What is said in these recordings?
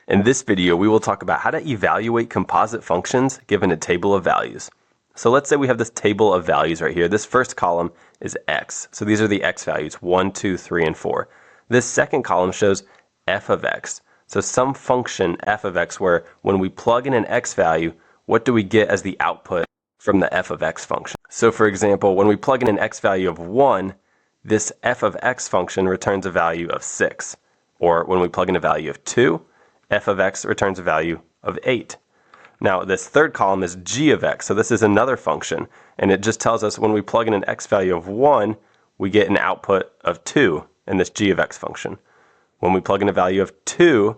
In this video, we will talk about how to evaluate composite functions given a table of values. So let's say we have this table of values right here. This first column is x. So these are the x values, 1, 2, 3, and 4. This second column shows f of x. So some function f of x where when we plug in an x value, what do we get as the output from the f of x function? So for example, when we plug in an x value of 1, this f of x function returns a value of 6. Or when we plug in a value of 2, f of x returns a value of 8. Now this third column is g of x, so this is another function, and it just tells us when we plug in an x value of 1, we get an output of 2 in this g of x function. When we plug in a value of 2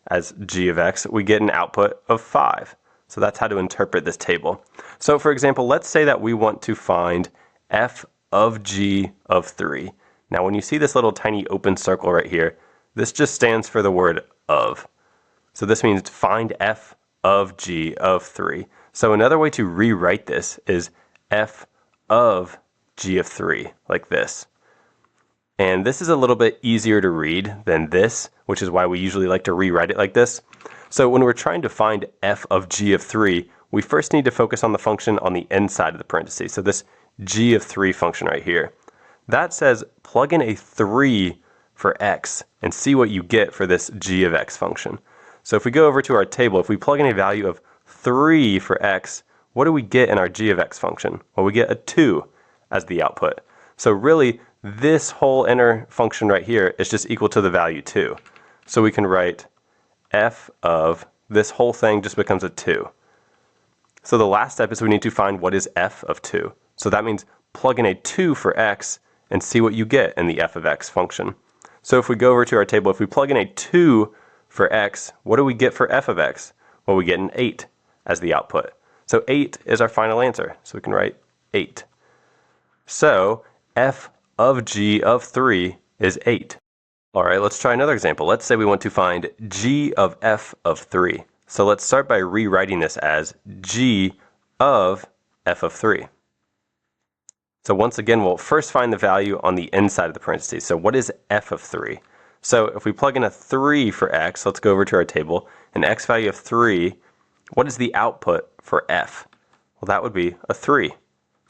as g of x, we get an output of 5. So that's how to interpret this table. So for example, let's say that we want to find f of g of 3. Now when you see this little tiny open circle right here, this just stands for the word of. So this means find f of g of 3. So another way to rewrite this is f of g of 3, like this. And this is a little bit easier to read than this, which is why we usually like to rewrite it like this. So when we're trying to find f of g of 3, we first need to focus on the function on the inside of the parentheses. So this g of 3 function right here. That says plug in a 3 for x and see what you get for this g of x function. So if we go over to our table, if we plug in a value of 3 for x, what do we get in our g of x function? Well, we get a 2 as the output. So really, this whole inner function right here is just equal to the value 2. So we can write f of this whole thing just becomes a 2. So the last step is we need to find what is f of 2. So that means plug in a 2 for x and see what you get in the f of x function. So if we go over to our table, if we plug in a 2 for x, what do we get for f of x? Well, we get an 8 as the output. So 8 is our final answer. So we can write 8. So f of g of 3 is 8. All right, let's try another example. Let's say we want to find g of f of 3. So let's start by rewriting this as g of f of 3. So once again, we'll first find the value on the inside of the parentheses. So what is f of 3? So if we plug in a 3 for x, let's go over to our table, an x value of 3, what is the output for f? Well, that would be a 3.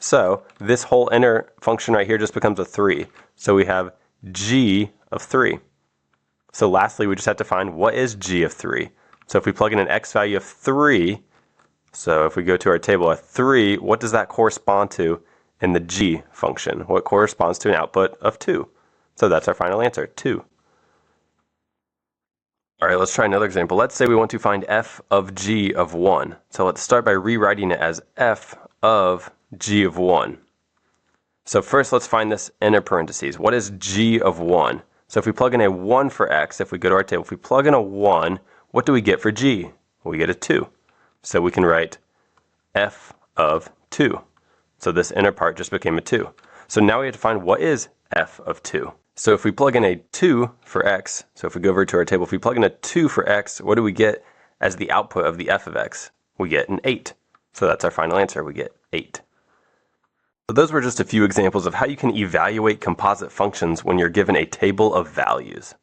So this whole inner function right here just becomes a 3. So we have g of 3. So lastly, we just have to find what is g of 3. So if we plug in an x value of 3, so if we go to our table, a 3, what does that correspond to in the g function? What corresponds to an output of 2? So that's our final answer, 2. All right, let's try another example. Let's say we want to find f of g of 1. So let's start by rewriting it as f of g of 1. So first let's find this inner parentheses. What is g of 1? So if we plug in a 1 for x, if we go to our table, if we plug in a 1, what do we get for g? Well, we get a 2. So we can write f of 2. So this inner part just became a 2. So now we have to find what is f of 2. So if we plug in a 2 for x, so if we go over to our table, if we plug in a 2 for x, what do we get as the output of the f of x? We get an 8. So that's our final answer. We get 8. So those were just a few examples of how you can evaluate composite functions when you're given a table of values.